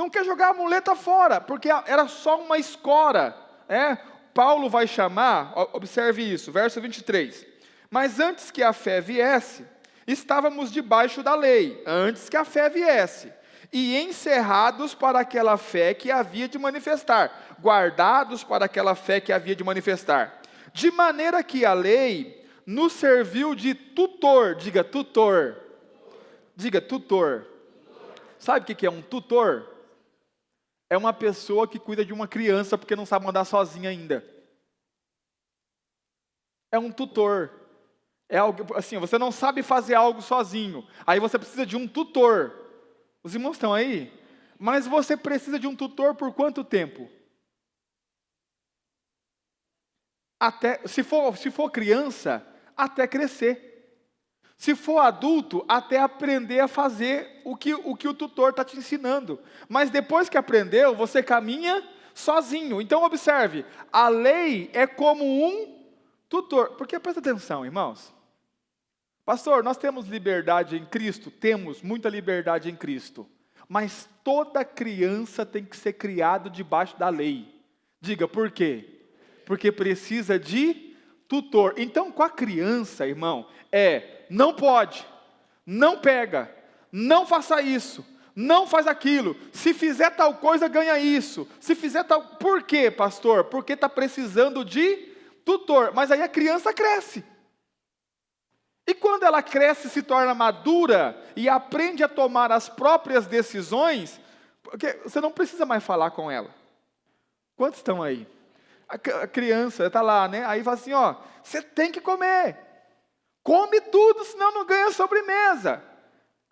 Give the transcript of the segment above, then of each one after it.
Não quer jogar a muleta fora, porque era só uma escora. Paulo vai chamar, observe isso, verso 23. Mas antes que a fé viesse, estávamos debaixo da lei, antes que a fé viesse, e encerrados para aquela fé que havia de manifestar, guardados para aquela fé que havia de manifestar. De maneira que a lei nos serviu de tutor, diga tutor. Diga tutor. Sabe o que é um tutor? É uma pessoa que cuida de uma criança porque não sabe andar sozinha ainda. É um tutor. É algo assim, você não sabe fazer algo sozinho. Aí você precisa de um tutor. Os irmãos estão aí? Mas você precisa de um tutor por quanto tempo? Até, se for criança, até crescer. Se for adulto, até aprender a fazer o que o tutor está te ensinando. Mas depois que aprendeu, você caminha sozinho. Então observe, a lei é como um tutor. Porque presta atenção, irmãos. Pastor, nós temos liberdade em Cristo? Temos muita liberdade em Cristo. Mas toda criança tem que ser criada debaixo da lei. Diga, por quê? Porque precisa de tutor. Então, com a criança, irmão, não pode, não pega, não faça isso, não faz aquilo. Se fizer tal coisa, ganha isso. Se fizer tal... Por quê, pastor? Porque está precisando de tutor. Mas aí a criança cresce. E quando ela cresce, se torna madura e aprende a tomar as próprias decisões, porque você não precisa mais falar com ela. Quantos estão aí? A criança está lá, né? Aí fala assim, você tem que comer. Come tudo, senão não ganha sobremesa.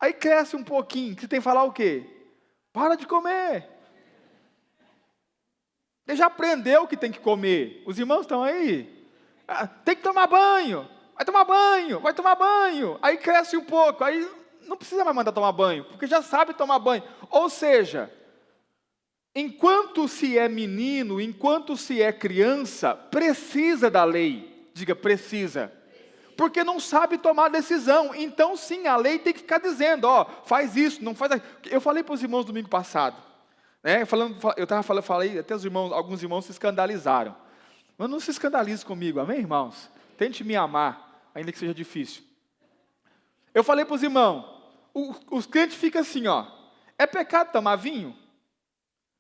Aí cresce um pouquinho, você tem que falar o quê? Para de comer. Ele já aprendeu que tem que comer. Os irmãos estão aí? Tem que tomar banho. Vai tomar banho, vai tomar banho. Aí cresce um pouco, aí não precisa mais mandar tomar banho, porque já sabe tomar banho. Ou seja, enquanto se é menino, enquanto se é criança, precisa da lei. Diga, precisa. Porque não sabe tomar decisão. Então sim, a lei tem que ficar dizendo, faz isso, não faz aquilo. Eu falei para os irmãos domingo passado, né? Falei, até alguns irmãos se escandalizaram. Mas não se escandalize comigo, amém, irmãos? Tente me amar, ainda que seja difícil. Eu falei para os irmãos, os crentes ficam assim, é pecado tomar vinho?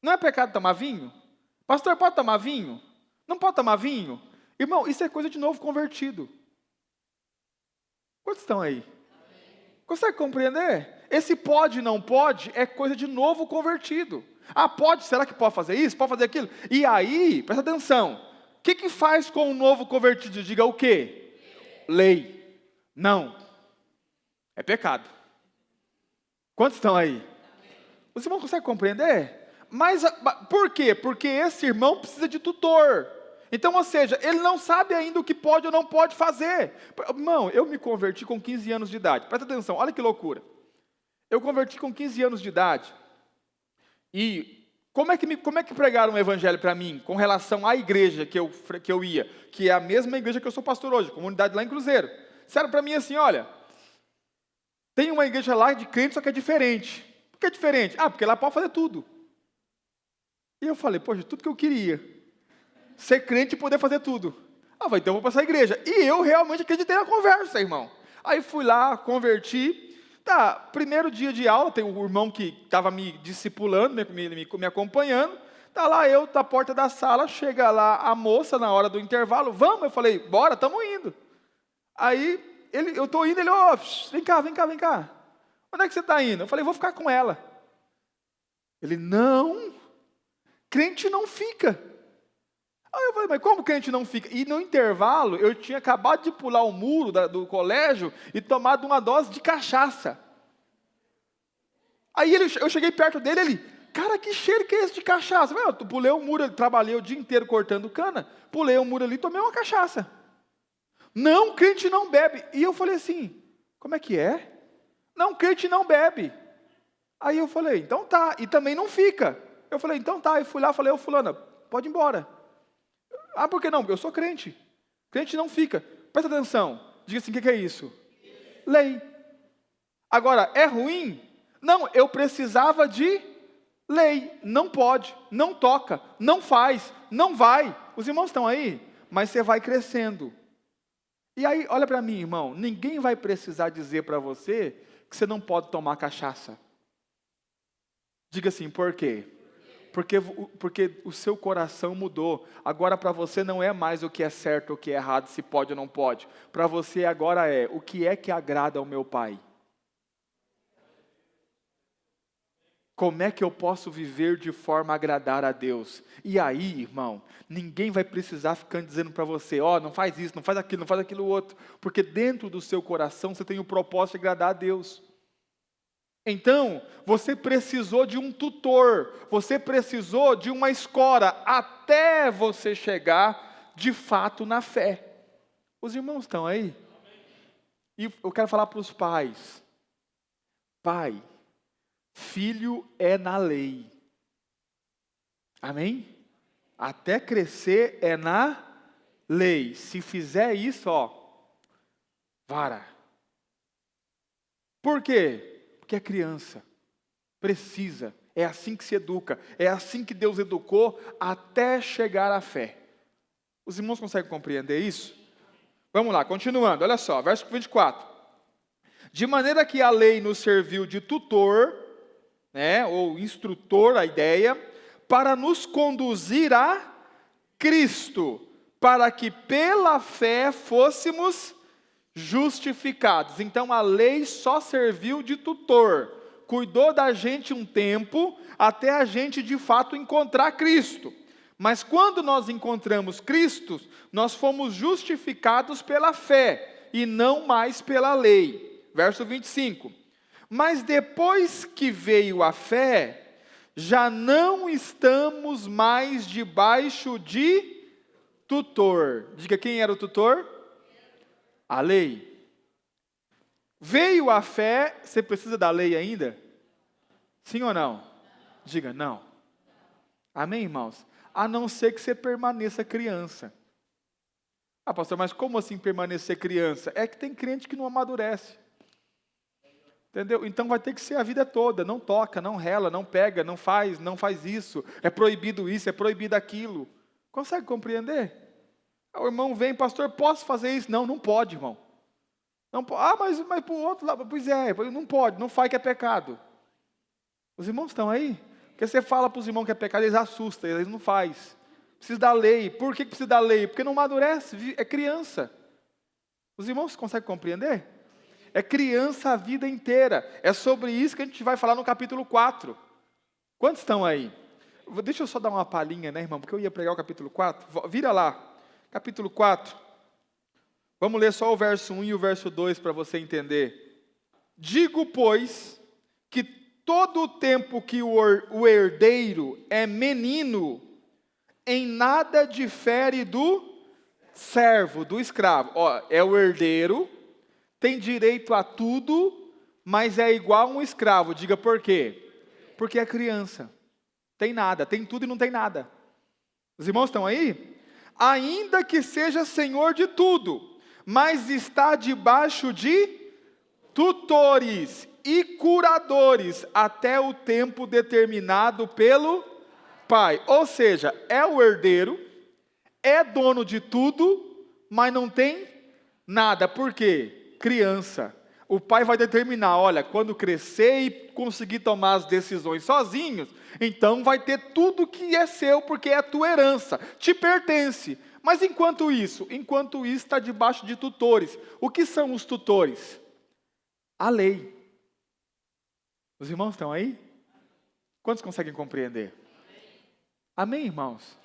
Não é pecado tomar vinho? Pastor, pode tomar vinho? Não pode tomar vinho? Irmão, isso é coisa de novo convertido. Quantos estão aí? Consegue compreender? Esse pode, não pode, é coisa de novo convertido. Pode, será que pode fazer isso? Pode fazer aquilo? E aí, presta atenção, o que faz com o novo convertido? Diga o quê? Lei. Não. É pecado. Quantos estão aí? Os irmãos conseguem compreender? Mas por quê? Porque esse irmão precisa de tutor. Então, ou seja, ele não sabe ainda o que pode ou não pode fazer. Irmão, eu me converti com 15 anos de idade. Presta atenção, olha que loucura. Eu converti com 15 anos de idade. E como é que pregaram o evangelho para mim, com relação à igreja que eu ia, que é a mesma igreja que eu sou pastor hoje, comunidade lá em Cruzeiro. Disseram para mim assim, olha, tem uma igreja lá de crente, só que é diferente. Por que é diferente? Porque lá pode fazer tudo. E eu falei, poxa, tudo que eu queria. Ser crente e poder fazer tudo. Então eu vou para essa igreja. E eu realmente acreditei na conversa, irmão. Aí fui lá, converti. Primeiro dia de aula, tem um irmão que estava me discipulando, me acompanhando. Lá eu, da porta da sala, chega lá a moça na hora do intervalo. Vamos? Eu falei, bora, estamos indo. Aí, eu estou indo, ele, vem cá. Onde é que você está indo? Eu falei, vou ficar com ela. Ele, não, crente não fica. Aí eu falei, mas como crente não fica? E no intervalo, eu tinha acabado de pular o muro do colégio e tomado uma dose de cachaça. Aí eu cheguei perto dele, ele, cara, que cheiro que é esse de cachaça? Eu pulei o muro, trabalhei o dia inteiro cortando cana, pulei o muro ali e tomei uma cachaça. Não, crente não bebe. E eu falei assim, como é que é? Não, crente não bebe. Aí eu falei, então tá, e também não fica. Eu falei, então tá, e fui lá, falei, fulana, pode ir embora. Por que não? Eu sou crente. Crente não fica. Presta atenção. Diga assim, o que é isso? Lei. Agora, é ruim? Não, eu precisava de Lei, não pode, não toca, não faz, não vai. Os irmãos estão aí? Mas você vai crescendo. E aí, olha para mim, irmão, ninguém vai precisar dizer para você que você não pode tomar cachaça. Diga assim, por quê? Porque o seu coração mudou. Agora para você não é mais o que é certo ou o que é errado, se pode ou não pode. Para você agora é, o que é que agrada ao meu Pai? Como é que eu posso viver de forma a agradar a Deus? E aí, irmão, ninguém vai precisar ficar dizendo para você, não faz isso, não faz aquilo outro. Porque dentro do seu coração você tem o propósito de agradar a Deus. Então, você precisou de um tutor, você precisou de uma escola, até você chegar, de fato, na fé. Os irmãos estão aí? E eu quero falar para os pais. Pai, filho é na lei. Amém? Até crescer é na lei. Se fizer isso, vara. Por quê? Porque é criança, precisa, é assim que se educa, é assim que Deus educou até chegar à fé. Os irmãos conseguem compreender isso? Vamos lá, continuando, olha só, verso 24. De maneira que a lei nos serviu de tutor, ou instrutor, a ideia, para nos conduzir a Cristo, para que pela fé fôssemos justificados. Então a lei só serviu de tutor, cuidou da gente um tempo, até a gente de fato encontrar Cristo. Mas quando nós encontramos Cristo, nós fomos justificados pela fé, e não mais pela lei. Verso 25. Mas depois que veio a fé, já não estamos mais debaixo de tutor. Diga, quem era o tutor? A lei. Veio a fé, você precisa da lei ainda? Sim ou não? Diga, não. Amém, irmãos? A não ser que você permaneça criança. Pastor, mas como assim permanecer criança? É que tem crente que não amadurece. Entendeu? Então vai ter que ser a vida toda. Não toca, não rela, não pega, não faz isso. É proibido isso, é proibido aquilo. Consegue compreender? O irmão vem, pastor, posso fazer isso? Não, não pode, irmão. Não pode. Mas para o outro lado, pois é, não pode, não faz que é pecado. Os irmãos estão aí? Porque você fala para os irmãos que é pecado, eles assustam, eles não fazem. Precisa da lei. Por que precisa da lei? Porque não amadurece, é criança. Os irmãos conseguem compreender? É criança a vida inteira. É sobre isso que a gente vai falar no capítulo 4. Quantos estão aí? Deixa eu só dar uma palhinha, irmão? Porque eu ia pregar o capítulo 4. Vira lá. Capítulo 4, vamos ler só o verso 1 e o verso 2 para você entender. Digo, pois, que todo o tempo que o herdeiro é menino, em nada difere do servo, do escravo. É o herdeiro, tem direito a tudo, mas é igual a um escravo. Diga por quê? Porque é criança. Tem nada, tem tudo e não tem nada. Os irmãos estão aí? Ainda que seja senhor de tudo, mas está debaixo de tutores e curadores até o tempo determinado pelo Pai. Ou seja, é o herdeiro, é dono de tudo, mas não tem nada. Por quê? Criança. O pai vai determinar, olha, quando crescer e conseguir tomar as decisões sozinhos, então vai ter tudo que é seu, porque é a tua herança, te pertence. Mas enquanto isso está debaixo de tutores. O que são os tutores? A lei. Os irmãos estão aí? Quantos conseguem compreender? Amém, irmãos?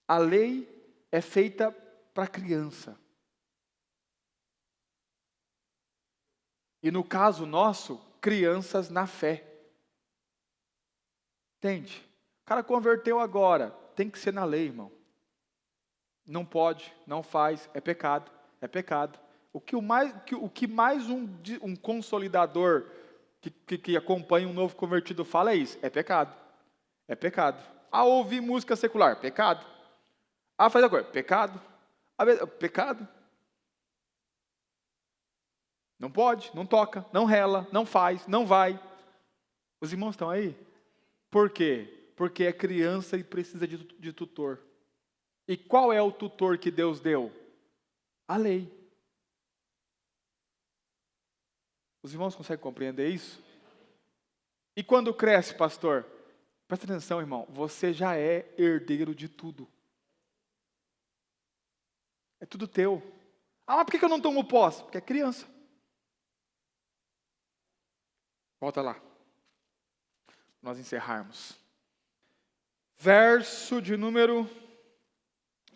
A lei é feita para criança. E no caso nosso, crianças na fé. Entende? O cara converteu agora, tem que ser na lei, irmão. Não pode, não faz, é pecado, é pecado. O que mais um consolidador que acompanha um novo convertido fala é isso, é pecado, é pecado. Ouvir música secular, pecado. Fazer agora, pecado. Pecado. Não pode, não toca, não rela, não faz, não vai. Os irmãos estão aí? Por quê? Porque é criança e precisa de tutor. E qual é o tutor que Deus deu? A lei. Os irmãos conseguem compreender isso? E quando cresce, pastor? Presta atenção, irmão. Você já é herdeiro de tudo. É tudo teu. Ah, mas por que eu não tomo posse? Porque é criança. Volta lá. Nós encerrarmos. Verso de número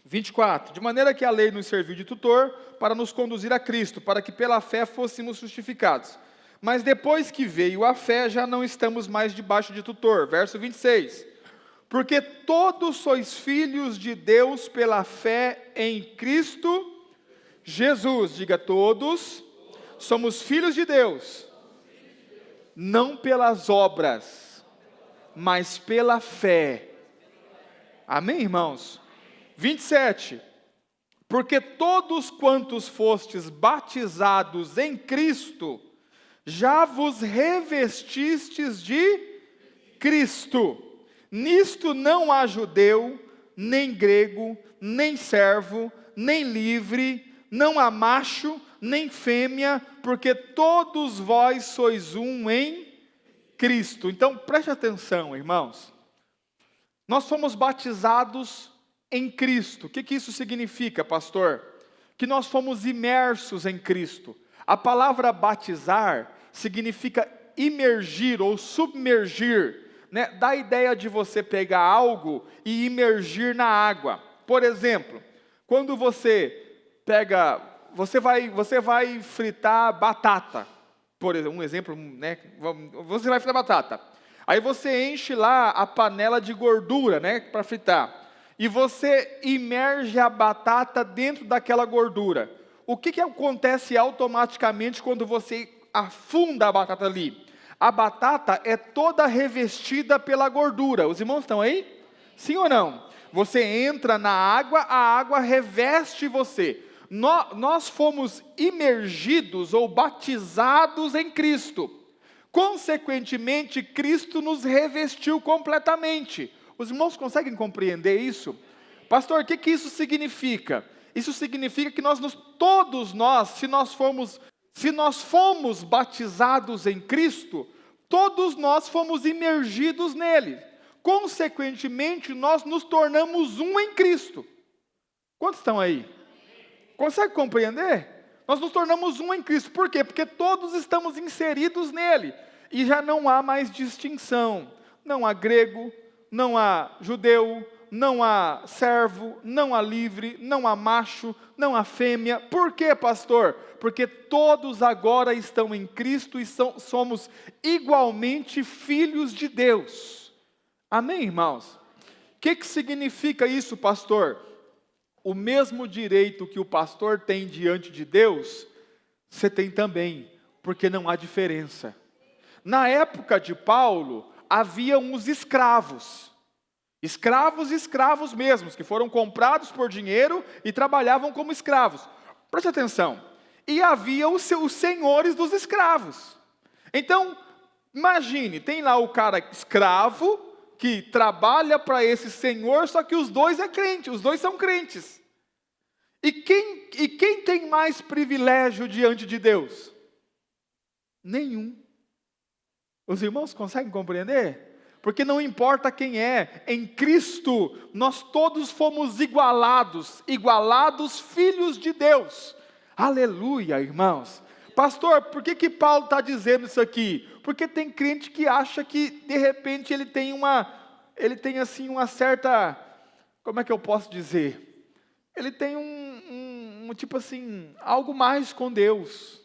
24. De maneira que a lei nos serviu de tutor para nos conduzir a Cristo, para que pela fé fôssemos justificados. Mas depois que veio a fé, já não estamos mais debaixo de tutor. Verso 26. Porque todos sois filhos de Deus pela fé em Cristo Jesus. Diga, todos somos filhos de Deus, não pelas obras, mas pela fé. Amém, irmãos? 27. Porque todos quantos fostes batizados em Cristo, já vos revestistes de Cristo. Nisto não há judeu, nem grego, nem servo, nem livre, não há macho, nem fêmea, porque todos vós sois um em Cristo. Então, preste atenção, irmãos. Nós fomos batizados em Cristo. O que isso significa, pastor? Que nós fomos imersos em Cristo. A palavra batizar significa imergir ou submergir, né? Dá a ideia de você pegar algo e imergir na água. Por exemplo, quando você vai fritar batata. Por exemplo, um exemplo, né? Você vai fritar batata. Aí você enche lá a panela de gordura, né, para fritar. E você imerge a batata dentro daquela gordura. O que acontece automaticamente quando você afunda a batata ali? A batata é toda revestida pela gordura. Os irmãos estão aí? Sim ou não? Você entra na água, a água reveste você. Nós fomos imergidos ou batizados em Cristo. Consequentemente, Cristo nos revestiu completamente. Os irmãos conseguem compreender isso? Pastor, o que isso significa? Isso significa que todos nós, se nós fomos batizados em Cristo, todos nós fomos imergidos nele. Consequentemente, nós nos tornamos um em Cristo. Quantos estão aí? Consegue compreender? Nós nos tornamos um em Cristo. Por quê? Porque todos estamos inseridos nele. E já não há mais distinção. Não há grego, não há judeu, não há servo, não há livre, não há macho, não há fêmea. Por quê, pastor? Porque todos agora estão em Cristo e somos igualmente filhos de Deus. Amém, irmãos? O que significa isso, pastor? O mesmo direito que o pastor tem diante de Deus, você tem também, porque não há diferença. Na época de Paulo, havia uns escravos mesmos, que foram comprados por dinheiro e trabalhavam como escravos. Preste atenção. E havia os senhores dos escravos. Então, imagine, tem lá o cara escravo, que trabalha para esse senhor, só que os dois são crentes. E quem tem mais privilégio diante de Deus? Nenhum. Os irmãos conseguem compreender? Porque não importa quem é, em Cristo nós todos fomos igualados filhos de Deus. Aleluia, irmãos. Pastor, por que Paulo está dizendo isso aqui? Porque tem crente que acha que, de repente, ele tem assim uma certa, como é que eu posso dizer? Ele tem tipo assim, algo mais com Deus.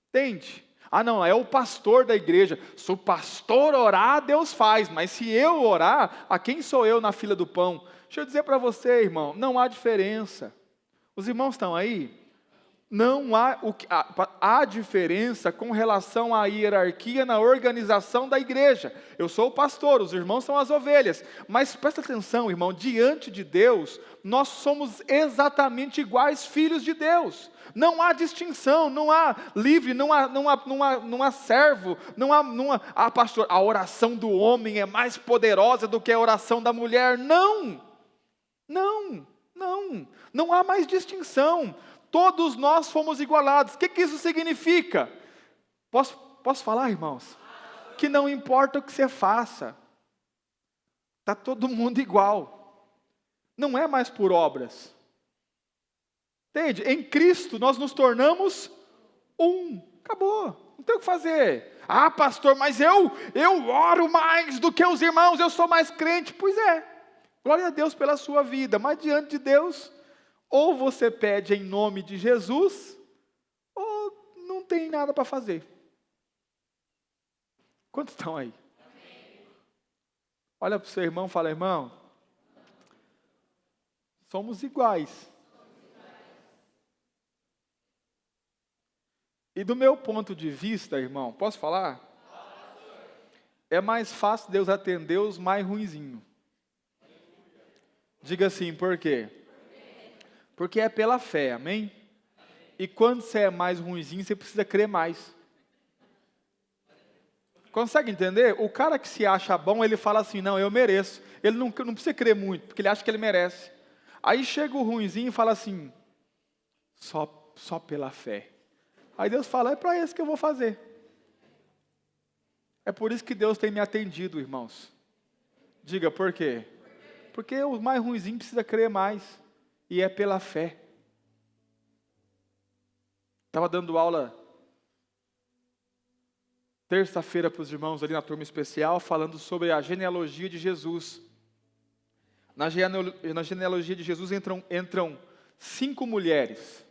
Entende? Ah, não, é o pastor da igreja. Se o pastor orar, Deus faz. Mas se eu orar, a quem sou eu na fila do pão? Deixa eu dizer para você, irmão, não há diferença. Os irmãos estão aí? Não há diferença com relação à hierarquia na organização da igreja. Eu sou o pastor, os irmãos são as ovelhas. Mas presta atenção, irmão, diante de Deus, nós somos exatamente iguais filhos de Deus. Não há distinção, não há livre, não há servo, pastor, a oração do homem é mais poderosa do que a oração da mulher. Não há mais distinção. Todos nós fomos igualados. O que isso significa? Posso falar, irmãos? Que não importa o que você faça, está todo mundo igual. Não é mais por obras. Entende? Em Cristo nós nos tornamos um. Acabou. Não tem o que fazer. Ah, pastor, mas eu oro mais do que os irmãos, eu sou mais crente. Pois é. Glória a Deus pela sua vida. Mas diante de Deus, ou você pede em nome de Jesus, ou não tem nada para fazer. Quantos estão aí? Amém. Olha para o seu irmão e fala, irmão, somos iguais. E do meu ponto de vista, irmão, posso falar? É mais fácil Deus atender os mais ruinzinhos. Diga assim, por quê? Porque é pela fé, amém? E quando você é mais ruinzinho, você precisa crer mais. Consegue entender? O cara que se acha bom, ele fala assim, não, eu mereço. Ele não precisa crer muito, porque ele acha que ele merece. Aí chega o ruinzinho e fala assim, só pela fé. Aí Deus fala, é para isso que eu vou fazer. É por isso que Deus tem me atendido, irmãos. Diga, por quê? Porque o mais ruinzinho precisa crer mais. E é pela fé. Estava dando aula terça-feira para os irmãos ali na turma especial, falando sobre a genealogia de Jesus. Na genealogia de Jesus entram 5 mulheres.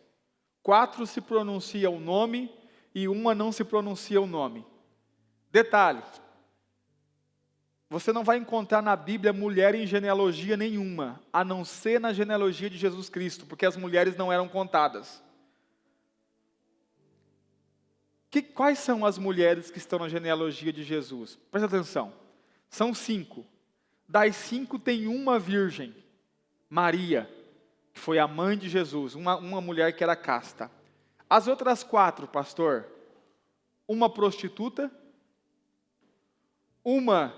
4 se pronunciam o nome e uma não se pronuncia o nome. Detalhe, você não vai encontrar na Bíblia mulher em genealogia nenhuma, a não ser na genealogia de Jesus Cristo, porque as mulheres não eram contadas. Quais são as mulheres que estão na genealogia de Jesus? Presta atenção, são 5. Das 5 tem uma virgem, Maria, que foi a mãe de Jesus, uma mulher que era casta. As outras 4, pastor, uma prostituta, uma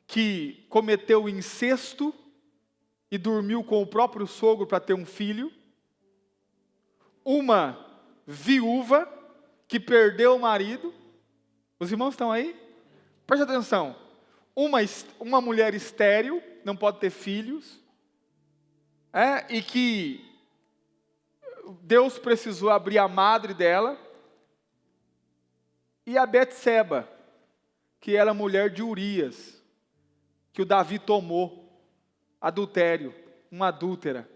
que cometeu incesto e dormiu com o próprio sogro para ter um filho, uma viúva que perdeu o marido. Os irmãos estão aí? Preste atenção, uma mulher estéril, não pode ter filhos, e que Deus precisou abrir a madre dela, e a Betseba, que era mulher de Urias, que o Davi tomou, adultério, uma adúltera.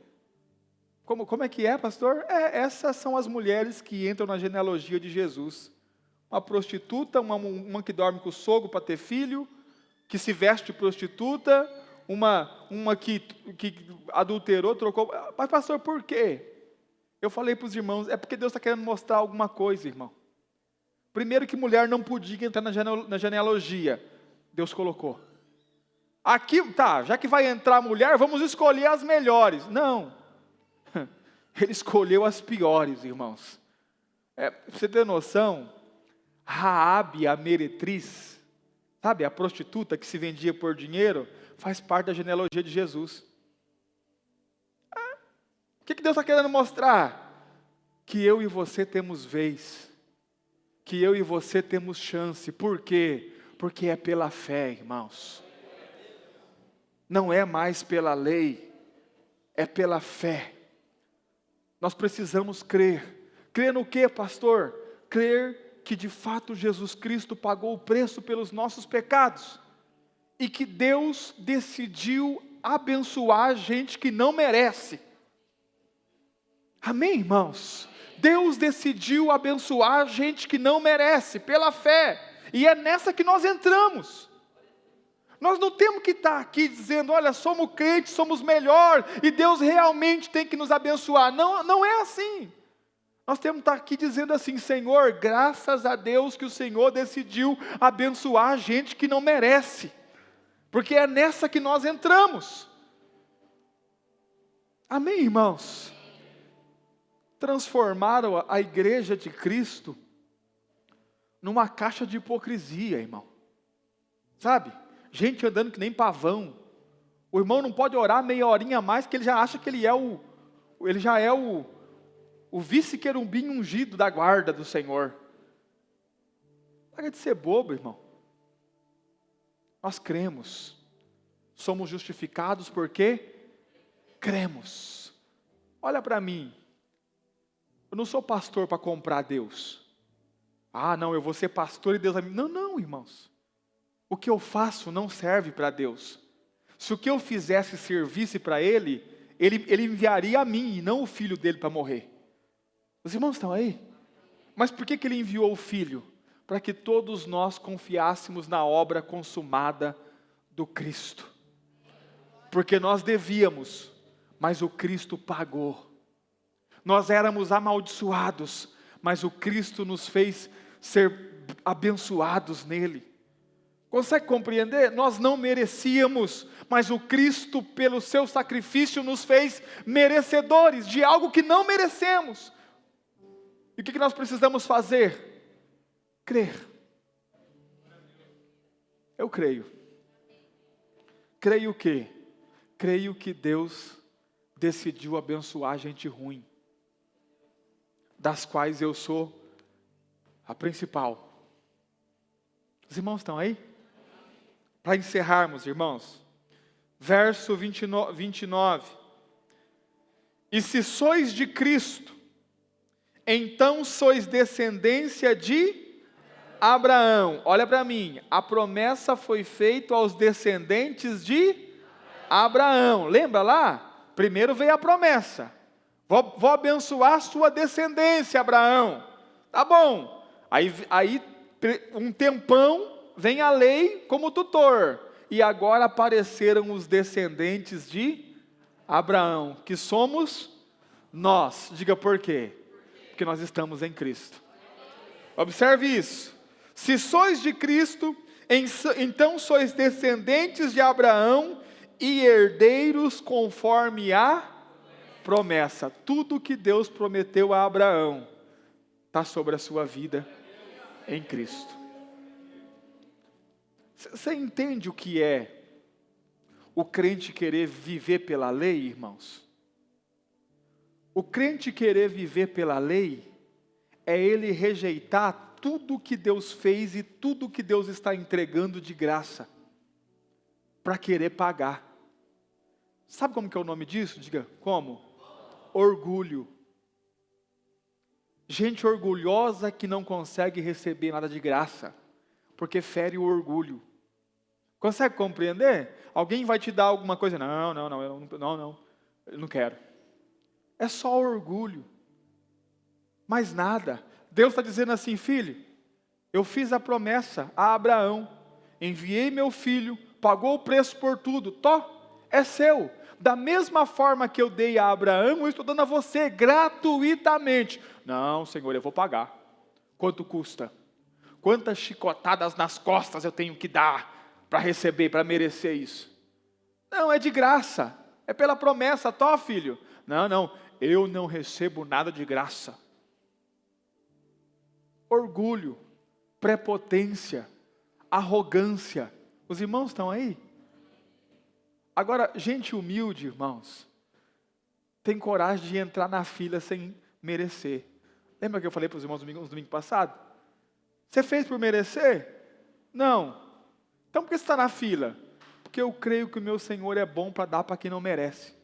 Como é que é, pastor? Essas são as mulheres que entram na genealogia de Jesus. Uma prostituta, uma que dorme com o sogro para ter filho, que se veste de prostituta, uma que adulterou, trocou. Mas pastor, por quê? Eu falei para os irmãos, é porque Deus está querendo mostrar alguma coisa, irmão. Primeiro que mulher não podia entrar na genealogia, Deus colocou. Aqui, já que vai entrar mulher, vamos escolher as melhores. Não, Ele escolheu as piores, irmãos. Para você ter noção, Raabe, a meretriz, sabe, a prostituta que se vendia por dinheiro, faz parte da genealogia de Jesus. O que Deus está querendo mostrar? Que eu e você temos vez, que eu e você temos chance. Por quê? Porque é pela fé, irmãos. Não é mais pela lei, é pela fé. Nós precisamos crer. Crer no quê, pastor? Crer que de fato Jesus Cristo pagou o preço pelos nossos pecados. E que Deus decidiu abençoar a gente que não merece. Amém, irmãos? Deus decidiu abençoar a gente que não merece, pela fé. E é nessa que nós entramos. Nós não temos que estar aqui dizendo, olha, somos crentes, somos melhor, e Deus realmente tem que nos abençoar. Não é assim. Nós temos que estar aqui dizendo assim: Senhor, graças a Deus que o Senhor decidiu abençoar a gente que não merece, porque é nessa que nós entramos. Amém, irmãos? Transformaram a igreja de Cristo numa caixa de hipocrisia, irmão. Sabe? Gente andando que nem pavão. O irmão não pode orar meia horinha a mais, que ele já acha que ele já é o vice-querubim ungido da guarda do Senhor. Para de ser bobo, irmão. Nós cremos. Somos justificados porque cremos. Olha para mim. Eu não sou pastor para comprar Deus. Ah, não, eu vou ser pastor e Deus vai me... Não, irmãos. O que eu faço não serve para Deus. Se o que eu fizesse servisse para Ele enviaria a mim e não o filho dele para morrer. Os irmãos estão aí? Mas por que Ele enviou o Filho? Para que todos nós confiássemos na obra consumada do Cristo. Porque nós devíamos, mas o Cristo pagou. Nós éramos amaldiçoados, mas o Cristo nos fez ser abençoados nele. Consegue compreender? Nós não merecíamos, mas o Cristo, pelo seu sacrifício, nos fez merecedores de algo que não merecemos. E o que nós precisamos fazer? Crer. Eu creio. Creio o quê? Creio que Deus decidiu abençoar gente ruim, das quais eu sou a principal. Os irmãos estão aí? Para encerrarmos, irmãos, verso 29. E se sois de Cristo, então sois descendência de Abraão. Olha para mim, a promessa foi feita aos descendentes de Abraão. Lembra lá? Primeiro veio a promessa. Vou abençoar a sua descendência, Abraão. Tá bom. Aí um tempão, vem a lei como tutor. E agora apareceram os descendentes de Abraão, que somos nós. Diga por quê? Porque nós estamos em Cristo. Observe isso. Se sois de Cristo, então sois descendentes de Abraão e herdeiros conforme a promessa. Tudo que Deus prometeu a Abraão está sobre a sua vida em Cristo. Você entende o que é o crente querer viver pela lei, irmãos? O crente querer viver pela lei é ele rejeitar tudo que Deus fez e tudo que Deus está entregando de graça para querer pagar. Sabe como que é o nome disso? Diga, como? Orgulho. Gente orgulhosa que não consegue receber nada de graça, porque fere o orgulho. Consegue compreender? Alguém vai te dar alguma coisa? Não, eu não quero. É só orgulho. Mais nada. Deus está dizendo assim: filho, eu fiz a promessa a Abraão, enviei meu filho, pagou o preço por tudo, é seu. Da mesma forma que eu dei a Abraão, eu estou dando a você gratuitamente. Não, Senhor, eu vou pagar. Quanto custa? Quantas chicotadas nas costas eu tenho que dar para receber, para merecer isso? Não, é de graça. É pela promessa, filho. Não, eu não recebo nada de graça. Orgulho, prepotência, arrogância. Os irmãos estão aí? Agora, gente humilde, irmãos, tem coragem de entrar na fila sem merecer. Lembra que eu falei para os irmãos no domingo passado? Você fez por merecer? Não. Então por que você está na fila? Porque eu creio que o meu Senhor é bom para dar para quem não merece.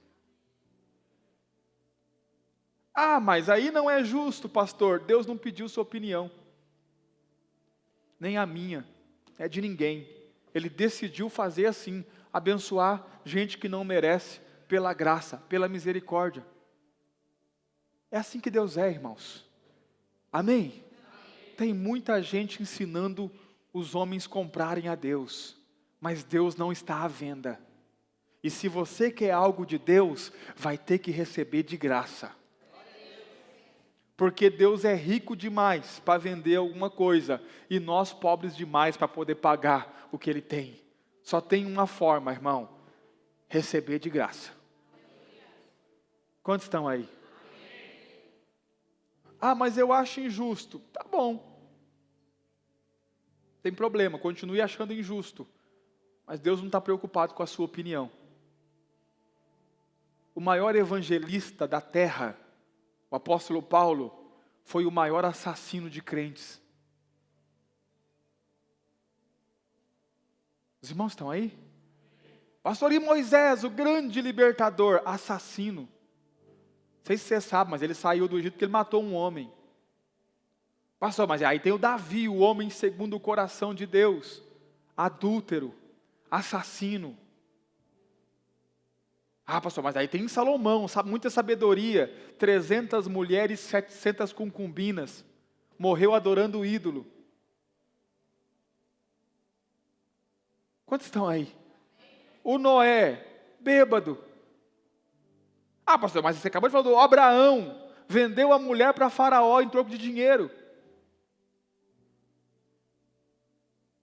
Ah, mas aí não é justo, pastor. Deus não pediu sua opinião. Nem a minha. É de ninguém. Ele decidiu fazer assim. Abençoar gente que não merece. Pela graça, pela misericórdia. É assim que Deus é, irmãos. Amém? Tem muita gente ensinando os homens comprarem a Deus. Mas Deus não está à venda. E se você quer algo de Deus, vai ter que receber de graça. Porque Deus é rico demais para vender alguma coisa, e nós pobres demais para poder pagar o que Ele tem. Só tem uma forma, irmão: receber de graça. Quantos estão aí? Ah, mas eu acho injusto. Tá bom. Tem problema, continue achando injusto. Mas Deus não está preocupado com a sua opinião. O maior evangelista da terra, o apóstolo Paulo, foi o maior assassino de crentes. Os irmãos estão aí? Pastor, e Moisés, o grande libertador, assassino. Não sei se você sabe, mas ele saiu do Egito porque ele matou um homem. Pastor, mas aí tem o Davi, o homem segundo o coração de Deus. Adúltero, assassino. Ah, pastor, mas aí tem Salomão, sabe, muita sabedoria. 300 mulheres, 700 concubinas. Morreu adorando o ídolo. Quantos estão aí? O Noé, bêbado. Ah, pastor, mas você acabou de falar do Abraão. Vendeu a mulher para Faraó em troco de dinheiro.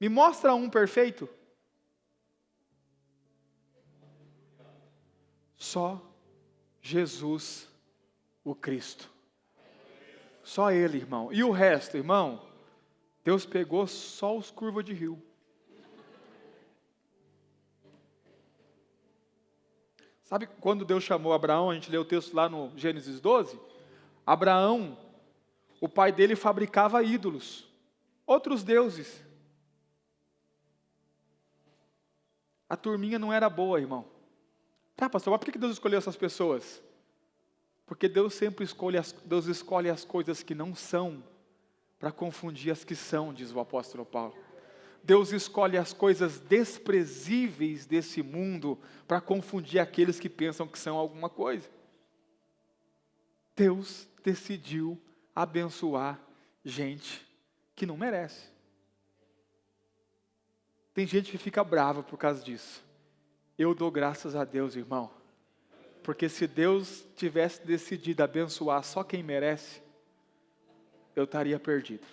Me mostra um perfeito. Só Jesus, o Cristo. Só Ele, irmão. E o resto, irmão? Deus pegou só os curvas de rio. Sabe quando Deus chamou Abraão, a gente lê o texto lá no Gênesis 12? Abraão, o pai dele fabricava ídolos, outros deuses. A turminha não era boa, irmão. Tá, pastor, mas por que Deus escolheu essas pessoas? Porque Deus sempre escolhe as coisas que não são, para confundir as que são, diz o apóstolo Paulo. Deus escolhe as coisas desprezíveis desse mundo, para confundir aqueles que pensam que são alguma coisa. Deus decidiu abençoar gente que não merece. Tem gente que fica brava por causa disso. Eu dou graças a Deus, irmão. Porque se Deus tivesse decidido abençoar só quem merece, eu estaria perdido.